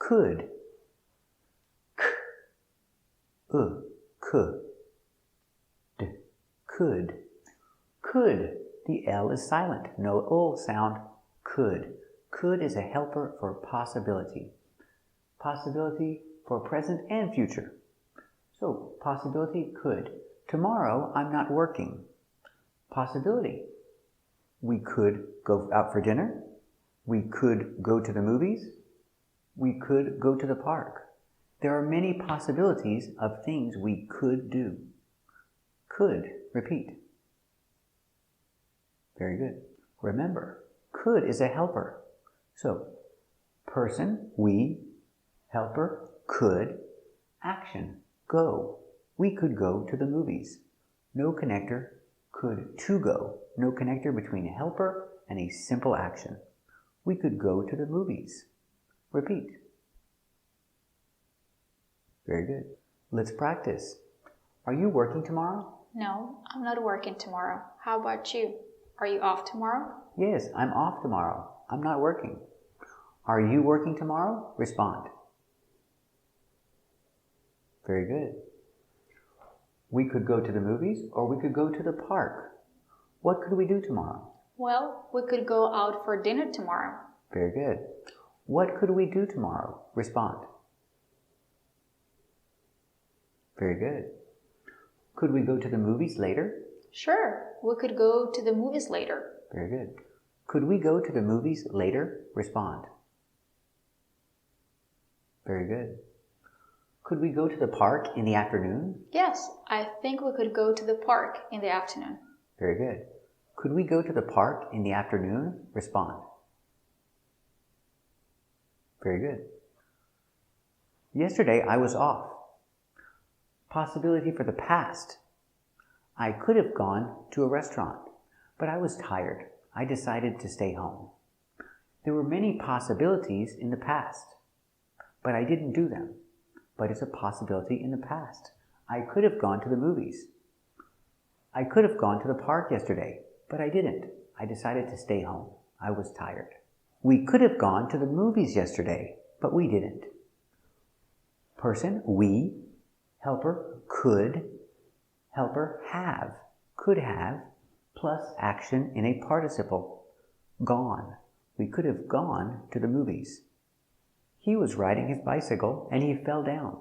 could. Could. Could. Could. The L is silent. No O sound. Could. Could is a helper for possibility. Possibility for present and future. So, possibility, could. Tomorrow, I'm not working. Possibility. We could go out for dinner. We could go to the movies. We could go to the park. There are many possibilities of things we could do. Could. Repeat. Very good. Remember, could is a helper. So, person, we, helper, could, action, go. We could go to the movies. No connector, could, to go. No connector between a helper and a simple action. We could go to the movies. Repeat. Very good. Let's practice. Are you working tomorrow? No, I'm not working tomorrow. How about you? Are you off tomorrow? Yes, I'm off tomorrow. I'm not working. Are you working tomorrow? Respond. Very good. We could go to the movies or we could go to the park. What could we do tomorrow? Well, we could go out for dinner tomorrow. Very good. What could we do tomorrow? Respond. Very good. Could we go to the movies later? Sure, we could go to the movies later. Very good. Could we go to the movies later? Respond. Very good. Could we go to the park in the afternoon? Yes, I think we could go to the park in the afternoon. Very good. Could we go to the park in the afternoon? Respond. Very good. Yesterday I was off. Possibility for the past. I could have gone to a restaurant, but I was tired. I decided to stay home. There were many possibilities in the past, but I didn't do them. But it's a possibility in the past. I could have gone to the movies. I could have gone to the park yesterday, but I didn't. I decided to stay home. I was tired. We could have gone to the movies yesterday, but we didn't. Person, we. Helper, could. Helper, have. Could have, plus action in a participle. Gone. We could have gone to the movies. He was riding his bicycle and he fell down.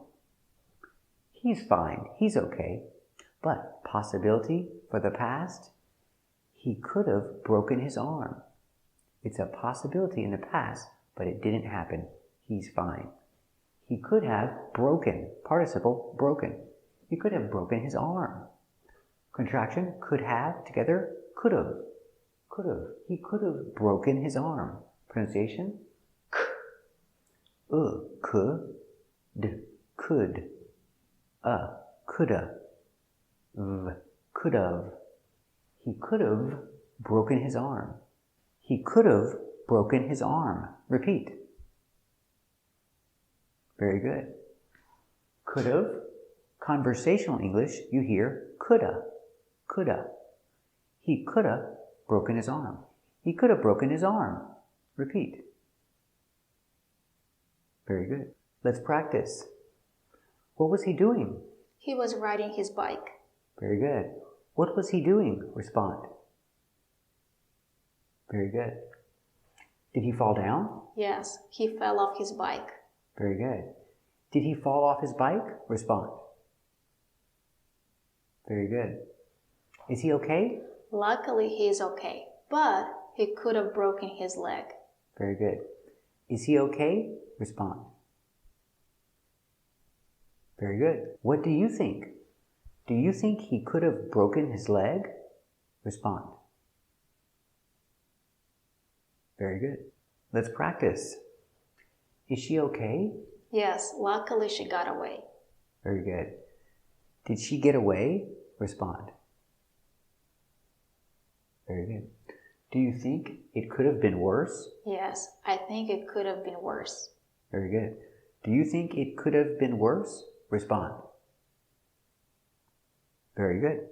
He's fine. He's okay. But possibility for the past, he could have broken his arm. It's a possibility in the past, but it didn't happen. He's fine. He could have broken, participle, broken. He could have broken his arm. Contraction, could have, together, could have. Could have. He could have broken his arm. Pronunciation, k. Could. Could. Coulda. Could have. He could have broken his arm. He could have broken his arm. Repeat. Very good. Could have. Conversational English, you hear coulda. Coulda. He could have broken his arm. He could have broken his arm. Repeat. Very good. Let's practice. What was he doing? He was riding his bike. Very good. What was he doing? Respond. Very good. Did he fall down? Yes, he fell off his bike. Very good. Did he fall off his bike? Respond. Very good. Is he okay? Luckily, he is okay, but he could have broken his leg. Very good. Is he okay? Respond. Very good. What do you think? Do you think he could have broken his leg? Respond. Very good. Let's practice. Is she okay? Yes, luckily she got away. Very good. Did she get away? Respond. Very good. Do you think it could have been worse? Yes, I think it could have been worse. Very good. Do you think it could have been worse? Respond. Very good.